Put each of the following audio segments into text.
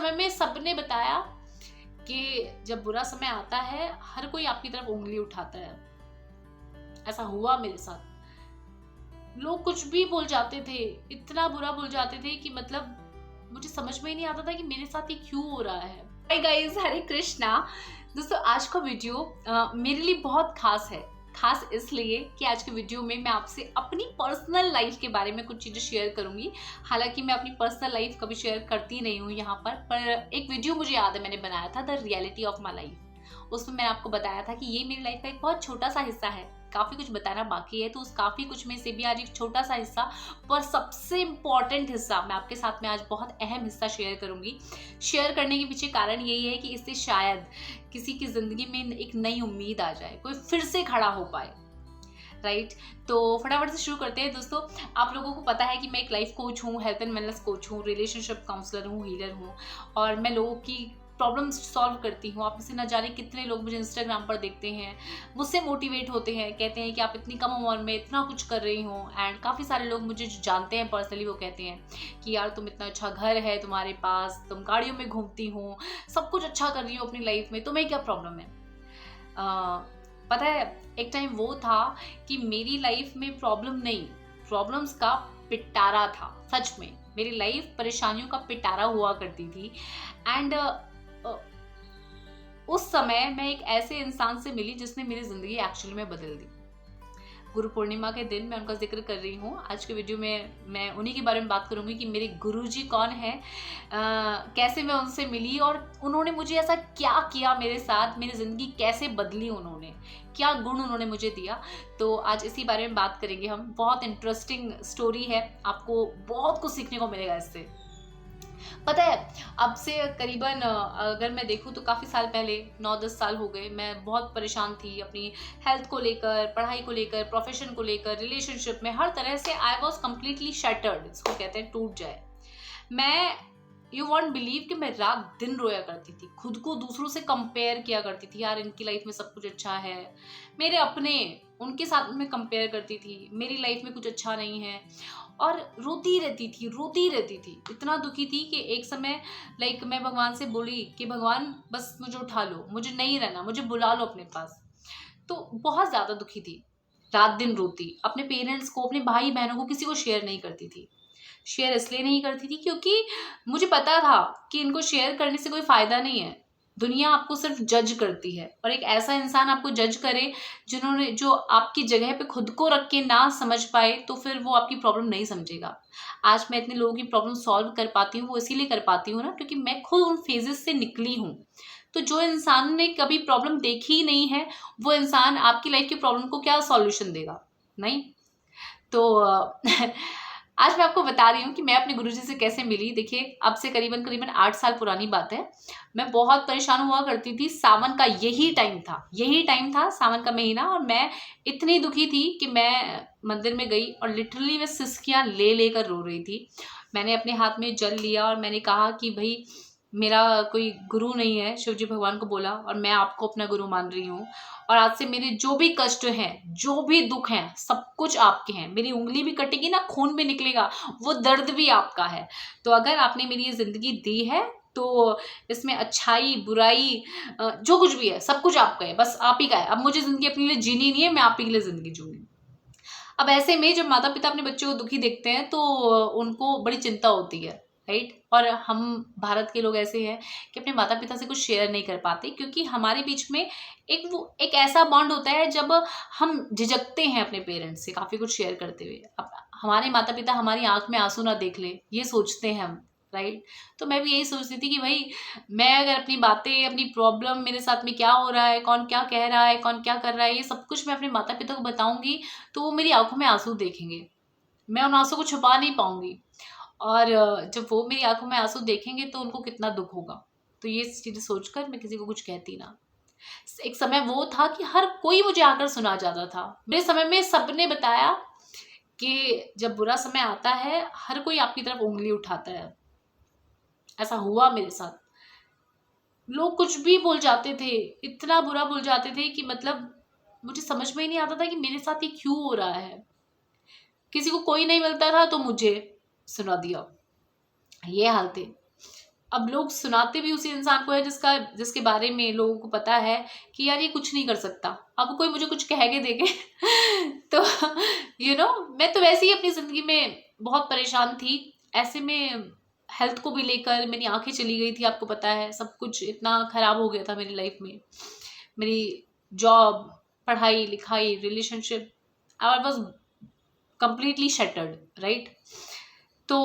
समय में सबने बताया कि जब बुरा समय आता है हर कोई आपकी तरफ उंगली उठाता है। ऐसा हुआ मेरे साथ। लोग कुछ भी बोल जाते थे, इतना बुरा बोल जाते थे कि मतलब मुझे समझ में ही नहीं आता था कि मेरे साथ ये क्यों हो रहा है। हाय गाइस, हरे कृष्णा। दोस्तों, आज का वीडियो मेरे लिए बहुत खास है। खास इसलिए कि आज के वीडियो में मैं आपसे अपनी पर्सनल लाइफ के बारे में कुछ चीज़ें शेयर करूंगी। हालांकि मैं अपनी पर्सनल लाइफ कभी शेयर करती नहीं हूँ यहाँ पर एक वीडियो मुझे याद है मैंने बनाया था, the reality of my life. उसमें मैंने आपको बताया था कि ये मेरी लाइफ का एक बहुत छोटा सा हिस्सा है, काफ़ी कुछ बताना बाकी है। तो उस काफ़ी कुछ में से भी आज एक छोटा सा हिस्सा पर सबसे इम्पॉर्टेंट हिस्सा मैं आपके साथ में आज बहुत अहम हिस्सा शेयर करूंगी। शेयर करने के पीछे कारण यही है कि इससे शायद किसी की ज़िंदगी में एक नई उम्मीद आ जाए, कोई फिर से खड़ा हो पाए। राइट, तो फटाफट से शुरू करते हैं। दोस्तों, आप लोगों को पता है कि मैं एक लाइफ कोच हूँ, हेल्थ एंड वेलनेस कोच हूँ, रिलेशनशिप काउंसलर हूँ, हीलर हूँ और मैं लोगों की प्रॉब्लम्स सॉल्व करती हूँ। आप इसे न जाने कितने लोग मुझे इंस्टाग्राम पर देखते हैं, मुझसे मोटिवेट होते हैं, कहते हैं कि आप इतनी कम उम्र में इतना कुछ कर रही हो। एंड काफ़ी सारे लोग मुझे जो जानते हैं पर्सनली वो कहते हैं कि यार तुम इतना अच्छा घर है तुम्हारे पास, तुम गाड़ियों में घूमती हो, सब कुछ अच्छा कर रही हो अपनी लाइफ में, तुम्हें क्या प्रॉब्लम है। पता है, एक टाइम वो था कि मेरी लाइफ में प्रॉब्लम नहीं, प्रॉब्लम्स का पिटारा था। सच में मेरी लाइफ परेशानियों का पिटारा हुआ करती थी। एंड उस समय मैं एक ऐसे इंसान से मिली जिसने मेरी ज़िंदगी एक्चुअली में बदल दी। गुरु पूर्णिमा के दिन मैं उनका जिक्र कर रही हूँ। आज के वीडियो में मैं उन्हीं के बारे में बात करूँगी कि मेरे गुरुजी कौन है, कैसे मैं उनसे मिली और उन्होंने मुझे ऐसा क्या किया मेरे साथ, मेरी ज़िंदगी कैसे बदली, उन्होंने क्या गुण उन्होंने मुझे दिया। तो आज इसी बारे में बात करेंगे हम। बहुत इंटरेस्टिंग स्टोरी है, आपको बहुत कुछ सीखने को मिलेगा इससे। पता है, अब से करीबन अगर मैं देखूँ तो काफ़ी साल पहले, 9-10 साल हो गए, मैं बहुत परेशान थी अपनी हेल्थ को लेकर, पढ़ाई को लेकर, प्रोफेशन को लेकर, रिलेशनशिप में, हर तरह से आई वॉज कम्प्लीटली शटर्ड। इसको कहते हैं टूट जाए। मैं, यू वॉन्ट बिलीव कि मैं रात दिन रोया करती थी, खुद को दूसरों से कंपेयर किया करती थी। यार इनकी लाइफ में सब कुछ अच्छा है, मेरे अपने उनके साथ में कंपेयर करती थी, मेरी लाइफ में कुछ अच्छा नहीं है। और रोती रहती थी, रोती रहती थी, इतना दुखी थी कि एक समय लाइक मैं भगवान से बोली कि भगवान बस मुझे उठा लो, मुझे नहीं रहना, मुझे बुला लो अपने पास। तो बहुत ज़्यादा दुखी थी, रात दिन रोती, अपने पेरेंट्स को, अपने भाई बहनों को, किसी को शेयर नहीं करती थी। शेयर इसलिए नहीं करती थी क्योंकि मुझे पता था कि इनको शेयर करने से कोई फ़ायदा नहीं है। दुनिया आपको सिर्फ जज करती है और एक ऐसा इंसान आपको जज करे जो आपकी जगह पे खुद को रख के ना समझ पाए तो फिर वो आपकी प्रॉब्लम नहीं समझेगा। आज मैं इतने लोगों की प्रॉब्लम सॉल्व कर पाती हूँ, वो इसीलिए कर पाती हूँ ना, क्योंकि मैं खुद उन फेजेस से निकली हूँ। तो जो इंसान ने कभी प्रॉब्लम देखी ही नहीं है, वो इंसान आपकी लाइफ की प्रॉब्लम को क्या सॉल्यूशन देगा? नहीं। तो आज मैं आपको बता रही हूँ कि मैं अपने गुरुजी से कैसे मिली। देखिए, अब से करीबन करीबन 8 साल पुरानी बात है। मैं बहुत परेशान हुआ करती थी। सावन का यही टाइम था, सावन का महीना, और मैं इतनी दुखी थी कि मैं मंदिर में गई और लिटरली मैं सिसकियाँ ले लेकर रो रही थी। मैंने अपने हाथ में जल लिया और मैंने कहा कि भाई मेरा कोई गुरु नहीं है, शिवजी भगवान को बोला, और मैं आपको अपना गुरु मान रही हूँ। और आज से मेरे जो भी कष्ट हैं, जो भी दुख हैं, सब कुछ आपके हैं। मेरी उंगली भी कटेगी ना, खून भी निकलेगा, वो दर्द भी आपका है। तो अगर आपने मेरी ये ज़िंदगी दी है तो इसमें अच्छाई बुराई जो कुछ भी है सब कुछ आपका है, बस आप ही का है। अब मुझे ज़िंदगी अपने लिए जीनी नहीं है, मैं आप ही के लिए ज़िंदगी जीऊँगी। अब ऐसे में जब माता पिता अपने बच्चों को दुखी देखते हैं तो उनको बड़ी चिंता होती है, राइट। और हम भारत के लोग ऐसे हैं कि अपने माता पिता से कुछ शेयर नहीं कर पाते, क्योंकि हमारे बीच में एक ऐसा बॉन्ड होता है जब हम झिझकते हैं अपने पेरेंट्स से काफ़ी कुछ शेयर करते हुए। अब हमारे माता पिता हमारी आंख में आंसू ना देख ले, ये सोचते हैं हम, राइट। तो मैं भी यही सोचती थी कि भाई मैं अगर अपनी बातें, अपनी प्रॉब्लम, मेरे साथ में क्या हो रहा है, कौन क्या कह रहा है, कौन क्या कर रहा है, ये सब कुछ मैं अपने माता पिता को बताऊंगी तो वो मेरी आंखों में आंसू देखेंगे, मैं उन आंसू को छुपा नहीं पाऊंगी। और जब वो मेरी आंखों में आंसू देखेंगे तो उनको कितना दुख होगा। तो ये चीज़ें सोचकर मैं किसी को कुछ कहती ना। एक समय वो था कि हर कोई मुझे आकर सुना जाता था। मेरे समय में सबने बताया कि जब बुरा समय आता है हर कोई आपकी तरफ उंगली उठाता है। ऐसा हुआ मेरे साथ। लोग कुछ भी बोल जाते थे, इतना बुरा बोल जाते थे कि मतलब मुझे समझ में ही नहीं आता था कि मेरे साथ ये क्यों हो रहा है। किसी को कोई नहीं मिलता था तो मुझे सुना दिया, ये हाल थे। अब लोग सुनाते भी उसी इंसान को है जिसके बारे में लोगों को पता है कि यार ये कुछ नहीं कर सकता, अब कोई मुझे कुछ कह के देखे तो मैं तो वैसे ही अपनी जिंदगी में बहुत परेशान थी। ऐसे में हेल्थ को भी लेकर मेरी आंखें चली गई थी, आपको पता है सब कुछ इतना खराब हो गया था मेरी लाइफ में। मेरी जॉब, पढ़ाई लिखाई, relationship, I was completely shattered, right. तो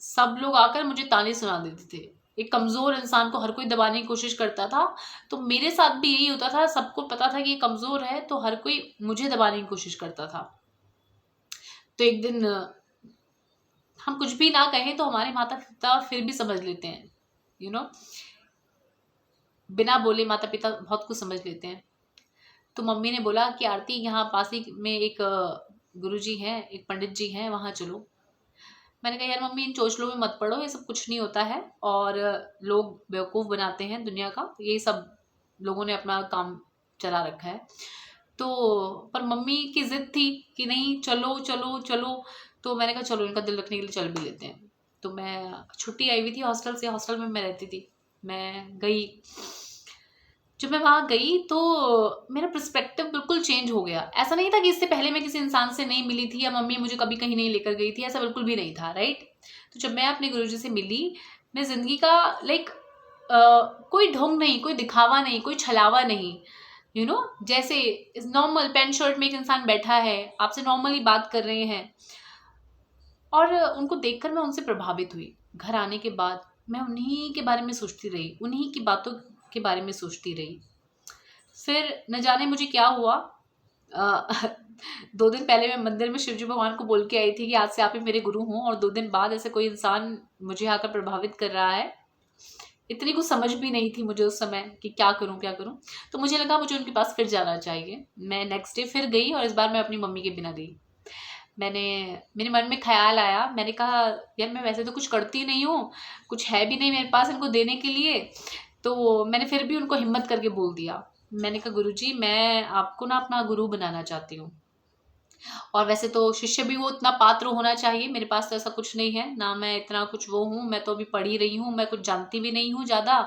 सब लोग आकर मुझे ताने सुना देते थे। एक कमजोर इंसान को हर कोई दबाने की कोशिश करता था, तो मेरे साथ भी यही होता था। सबको पता था कि ये कमजोर है, तो हर कोई मुझे दबाने की कोशिश करता था। तो एक दिन हम कुछ भी ना कहें तो हमारे माता पिता फिर भी समझ लेते हैं, बिना बोले माता पिता बहुत कुछ समझ लेते हैं। तो मम्मी ने बोला कि आरती, यहाँ पास ही में एक गुरुजी हैं, एक पंडित जी हैं, वहाँ चलो। मैंने कहा यार मम्मी, इन चोचलों में मत पड़ो, ये सब कुछ नहीं होता है और लोग बेवकूफ़ बनाते हैं दुनिया का, ये सब लोगों ने अपना काम चला रखा है। तो पर मम्मी की जिद थी कि नहीं, चलो चलो चलो। तो मैंने कहा चलो, इनका दिल रखने के लिए चल भी लेते हैं। तो मैं छुट्टी आई हुई थी हॉस्टल से, हॉस्टल में मैं रहती थी, मैं गई। जब मैं वहाँ गई तो मेरा पर्सपेक्टिव बिल्कुल चेंज हो गया। ऐसा नहीं था कि इससे पहले मैं किसी इंसान से नहीं मिली थी या मम्मी मुझे कभी कहीं नहीं लेकर गई थी, ऐसा बिल्कुल भी नहीं था, राइट। तो जब मैं अपने गुरुजी से मिली, मैं ज़िंदगी का कोई ढोंग नहीं, कोई दिखावा नहीं, कोई छलावा नहीं, जैसे इस नॉर्मल पैंट शर्ट में एक इंसान बैठा है, आपसे नॉर्मली बात कर रहे हैं। और उनको देखकर मैं उनसे प्रभावित हुई। घर आने के बाद मैं उन्हीं के बारे में सोचती रही, उन्हीं की बातों के बारे में सोचती रही। फिर न जाने मुझे क्या हुआ, 2 दिन पहले मैं मंदिर में शिवजी भगवान को बोल के आई थी कि आज से आप ही मेरे गुरु हों, और 2 दिन बाद ऐसे कोई इंसान मुझे आकर प्रभावित कर रहा है। इतनी कुछ समझ भी नहीं थी मुझे उस समय कि क्या करूं क्या करूं। तो मुझे लगा मुझे उनके पास फिर जाना चाहिए। मैं नेक्स्ट डे फिर गई और इस बार मैं अपनी मम्मी के बिना गई। मेरे मन में ख्याल आया, मैंने कहा यार मैं वैसे तो कुछ करती नहीं हूँ, कुछ है भी नहीं मेरे पास इनको देने के लिए। तो मैंने फिर भी उनको हिम्मत करके बोल दिया, मैंने कहा गुरुजी, मैं आपको ना अपना गुरु बनाना चाहती हूँ, और वैसे तो शिष्य भी वो इतना पात्र होना चाहिए, मेरे पास तो ऐसा कुछ नहीं है ना, मैं इतना कुछ वो हूँ, मैं तो अभी पढ़ी रही हूँ, मैं कुछ जानती भी नहीं हूँ ज़्यादा,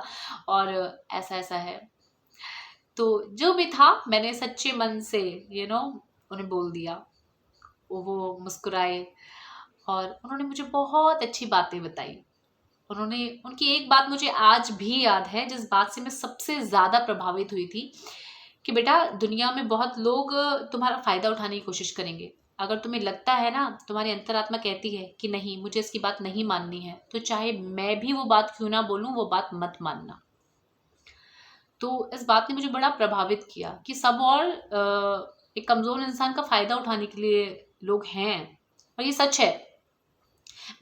और ऐसा ऐसा है। तो जो भी था मैंने सच्चे मन से उन्हें बोल दिया। वो मुस्कुराए और उन्होंने मुझे बहुत अच्छी बातें बताई। उनकी एक बात मुझे आज भी याद है, जिस बात से मैं सबसे ज़्यादा प्रभावित हुई थी, कि बेटा दुनिया में बहुत लोग तुम्हारा फ़ायदा उठाने की कोशिश करेंगे। अगर तुम्हें लगता है ना, तुम्हारी अंतरात्मा कहती है कि नहीं मुझे इसकी बात नहीं माननी है, तो चाहे मैं भी वो बात क्यों ना बोलूँ, वो बात मत मानना। तो इस बात ने मुझे बड़ा प्रभावित किया कि सब और एक कमज़ोर इंसान का फ़ायदा उठाने के लिए लोग हैं, और ये सच है।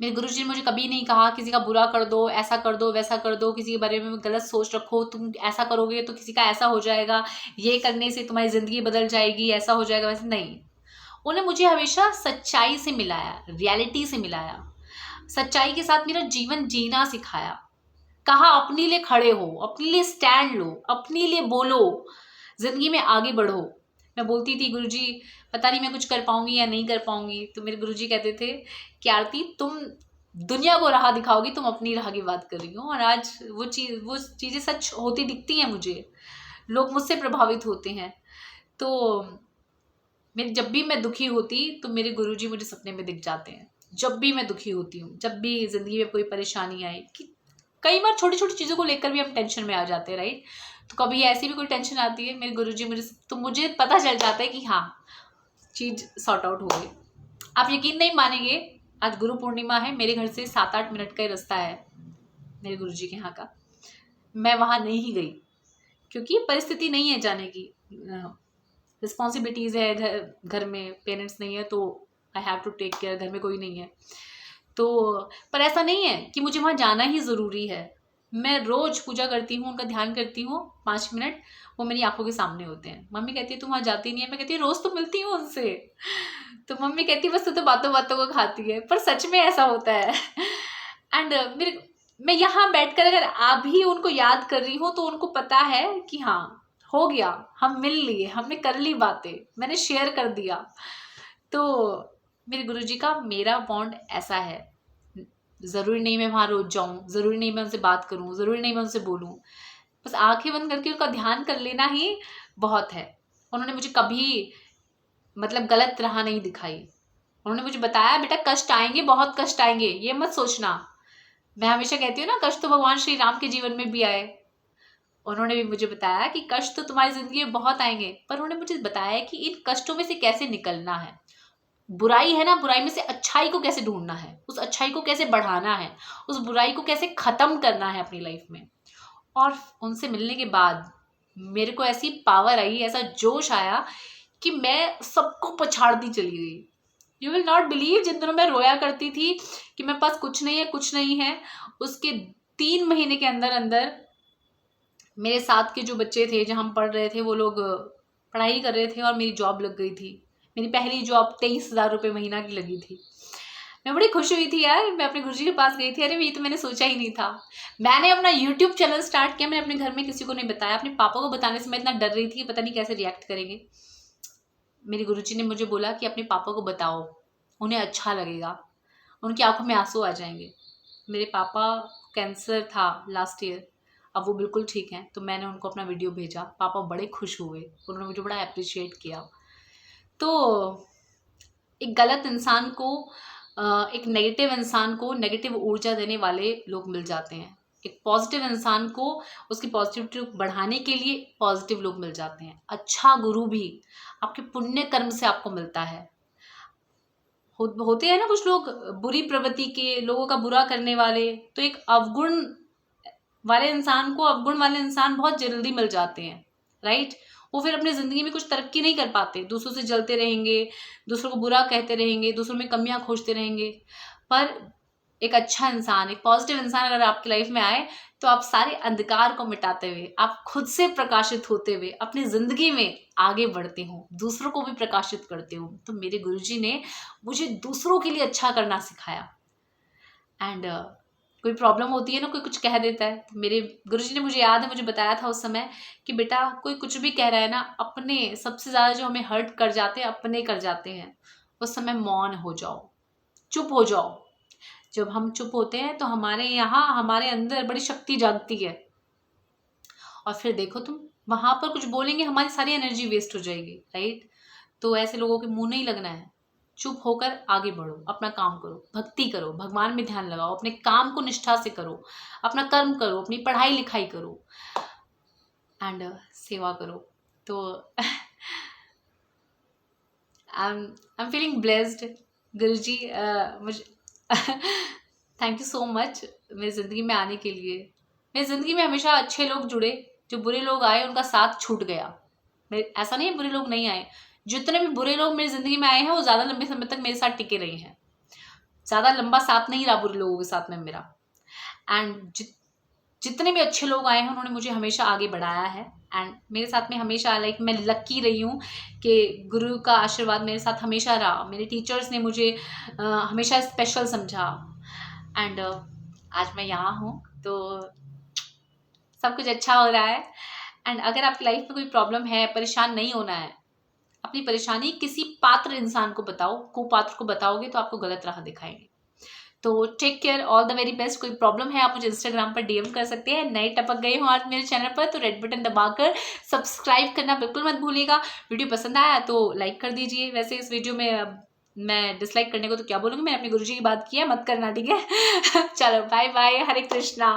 मेरे गुरुजी ने मुझे कभी नहीं कहा किसी का बुरा कर दो, ऐसा कर दो, वैसा कर दो, किसी के बारे में गलत सोच रखो, तुम ऐसा करोगे तो किसी का ऐसा हो जाएगा, ये करने से तुम्हारी ज़िंदगी बदल जाएगी, ऐसा हो जाएगा, वैसे नहीं। उन्हें मुझे हमेशा सच्चाई से मिलाया, रियलिटी से मिलाया, सच्चाई के साथ मेरा जीवन जीना सिखाया। कहा अपने लिए खड़े हो, अपने लिए स्टैंड लो, अपने लिए बोलो, जिंदगी में आगे बढ़ो। मैं बोलती थी गुरुजी पता नहीं मैं कुछ कर पाऊंगी या नहीं कर पाऊंगी, तो मेरे गुरुजी कहते थे कि आरती तुम दुनिया को राह दिखाओगी, तुम अपनी राह की बात कर रही हो। और आज वो चीज़ें सच होती दिखती हैं मुझे, लोग मुझसे प्रभावित होते हैं। तो मेरी जब भी मैं दुखी होती तो मेरे गुरुजी मुझे सपने में दिख जाते हैं। जब भी मैं दुखी होती हूँ, जब भी ज़िंदगी में कोई परेशानी आए, कि कई बार छोटी छोटी चीज़ों को लेकर भी हम टेंशन में आ जाते हैं, राइट। तो कभी ऐसी भी कोई टेंशन आती है, मेरे गुरुजी मुझे पता चल जाता है कि हाँ चीज़ सॉर्ट आउट हो गई। आप यकीन नहीं मानेंगे, आज गुरु पूर्णिमा है, मेरे घर से 7-8 मिनट का ही रास्ता है मेरे गुरुजी के यहाँ का। मैं वहाँ नहीं गई क्योंकि परिस्थिति नहीं है जाने की, रिस्पॉन्सिबिलिटीज़ है, घर में पेरेंट्स नहीं है, तो I have to take care, घर में कोई नहीं है। तो पर ऐसा नहीं है कि मुझे वहाँ जाना ही ज़रूरी है। मैं रोज़ पूजा करती हूँ, उनका ध्यान करती हूँ, 5 मिनट वो मेरी आंखों के सामने होते हैं। मम्मी कहती है तुम वहाँ जाती नहीं है, मैं कहती हूँ रोज़ तो मिलती हूँ उनसे। तो मम्मी कहती है बस तू तो बातों बातों को खाती है, पर सच में ऐसा होता है। एंड मैं यहाँ बैठकर अगर आप ही उनको याद कर रही हूँ, तो उनको पता है कि हाँ हो गया, हम मिल लिए, हमने कर ली बातें, मैंने शेयर कर दिया। तो मेरे गुरुजी का मेरा बॉन्ड ऐसा है। ज़रूरी नहीं मैं वहाँ रोज जाऊँ, ज़रूरी नहीं मैं उनसे बात करूँ, ज़रूरी नहीं मैं उनसे बोलूँ। बस आंखें बंद करके उनका ध्यान कर लेना ही बहुत है। उन्होंने मुझे कभी मतलब गलत राह नहीं दिखाई। उन्होंने मुझे बताया बेटा कष्ट आएंगे, बहुत कष्ट आएंगे, ये मत सोचना। मैं हमेशा कहती हूँ ना, कष्ट तो भगवान श्री राम के जीवन में भी आए। उन्होंने भी मुझे बताया कि कष्ट तो तुम्हारी जिंदगी में बहुत आएंगे, पर उन्होंने मुझे बताया कि इन कष्टों में से कैसे निकलना है। बुराई है ना, बुराई में से अच्छाई को कैसे ढूंढना है, उस अच्छाई को कैसे बढ़ाना है, उस बुराई को कैसे खत्म करना है अपनी लाइफ में। और उनसे मिलने के बाद मेरे को ऐसी पावर आई, ऐसा जोश आया कि मैं सबको पछाड़ती चली गई। यू विल नॉट बिलीव, जिन दिनों मैं रोया करती थी कि मेरे पास कुछ नहीं है, कुछ नहीं है, उसके 3 महीने के अंदर अंदर मेरे साथ के जो बच्चे थे, जहाँ हम पढ़ रहे थे, वो लोग पढ़ाई कर रहे थे और मेरी जॉब लग गई थी। मेरी पहली जॉब 23,000 रुपये महीना की लगी थी। मैं बड़ी खुश हुई थी यार। मैं अपने गुरुजी के पास गई थी, अरे ये तो मैंने सोचा ही नहीं था। मैंने अपना यूट्यूब चैनल स्टार्ट किया, मैंने अपने घर में किसी को नहीं बताया। अपने पापा को बताने से मैं इतना डर रही थी कि पता नहीं कैसे रिएक्ट करेंगे। मेरे गुरुजी ने मुझे बोला कि अपने पापा को बताओ, उन्हें अच्छा लगेगा, उनकी आंखों में आंसू आ जाएंगे। मेरे पापा कैंसर था लास्ट ईयर, अब वो बिल्कुल ठीक हैं। तो मैंने उनको अपना वीडियो भेजा, पापा बड़े खुश हुए, उन्होंने मुझे बड़ा अप्रिशिएट किया। तो एक गलत इंसान को, एक नेगेटिव इंसान को नेगेटिव ऊर्जा देने वाले लोग मिल जाते हैं। एक पॉजिटिव इंसान को उसकी पॉजिटिविटी बढ़ाने के लिए पॉजिटिव लोग मिल जाते हैं। अच्छा गुरु भी आपके पुण्य कर्म से आपको मिलता है। होते हैं ना कुछ लोग बुरी प्रवृत्ति के, लोगों का बुरा करने वाले, तो एक अवगुण वाले इंसान को अवगुण वाले इंसान बहुत जल्दी मिल जाते हैं, राइट। वो फिर अपनी जिंदगी में कुछ तरक्की नहीं कर पाते, दूसरों से जलते रहेंगे, दूसरों को बुरा कहते रहेंगे, दूसरों में कमियां खोजते रहेंगे। पर एक अच्छा इंसान, एक पॉजिटिव इंसान अगर आपकी लाइफ में आए, तो आप सारे अंधकार को मिटाते हुए, आप खुद से प्रकाशित होते हुए अपनी जिंदगी में आगे बढ़ते हो, दूसरों को भी प्रकाशित करते हो। तो मेरे गुरुजी ने मुझे दूसरों के लिए अच्छा करना सिखाया। एंड कोई प्रॉब्लम होती है ना, कोई कुछ कह देता है, तो मेरे गुरुजी ने, मुझे याद है, मुझे बताया था उस समय कि बेटा कोई कुछ भी कह रहा है ना, अपने सबसे ज़्यादा जो हमें हर्ट कर जाते हैं, अपने कर जाते हैं, उस समय मौन हो जाओ, चुप हो जाओ। जब हम चुप होते हैं तो हमारे यहाँ, हमारे अंदर बड़ी शक्ति जागती है। और फिर देखो तुम वहाँ पर कुछ बोलेंगे, हमारी सारी एनर्जी वेस्ट हो जाएगी, राइट। तो ऐसे लोगों के मुंह नहीं लगना है। चुप होकर आगे बढ़ो, अपना काम करो, भक्ति करो, भगवान में ध्यान लगाओ, अपने काम को निष्ठा से करो, अपना कर्म करो, अपनी पढ़ाई लिखाई करो एंड सेवा करो। तो आई एम फीलिंग ब्लेस्ड गुरुजी। मुझे थैंक यू सो मच मेरी ज़िंदगी में आने के लिए। मेरी ज़िंदगी में हमेशा अच्छे लोग जुड़े, जो बुरे लोग आए उनका साथ छूट गया। मेरे ऐसा नहीं है बुरे लोग नहीं आए, जितने भी बुरे लोग मेरी ज़िंदगी में आए हैं वो ज़्यादा लंबे समय तक मेरे साथ टिके रहे हैं। ज़्यादा लंबा साथ नहीं रहा बुरे लोगों के साथ में मेरा। एंड जितने भी अच्छे लोग आए हैं उन्होंने मुझे हमेशा आगे बढ़ाया है। एंड मेरे साथ में हमेशा, लाइक मैं लकी रही हूँ कि गुरु का आशीर्वाद मेरे साथ हमेशा रहा। मेरे टीचर्स ने मुझे हमेशा स्पेशल समझा। एंड आज मैं यहाँ हूँ, तो सब कुछ अच्छा हो रहा है। एंड अगर आपकी लाइफ में कोई प्रॉब्लम है, परेशान नहीं होना है। अपनी परेशानी किसी पात्र इंसान को बताओ, कुपात्र को बताओगे तो आपको गलत राह दिखाएंगे। तो take care, all the very best. कोई प्रॉब्लम है आप मुझे इंस्टाग्राम पर डीएम कर सकते हैं। नए टपक गए हो आज मेरे चैनल पर तो रेड बटन दबाकर सब्सक्राइब करना बिल्कुल मत भूलिएगा। वीडियो पसंद आया तो लाइक कर दीजिए। वैसे इस वीडियो में अब मैं डिसलाइक करने को तो क्या बोलूँगी, मैंने अपने गुरुजी की बात की है, मत करना, ठीक है। चलो बाय बाय, हरे कृष्णा।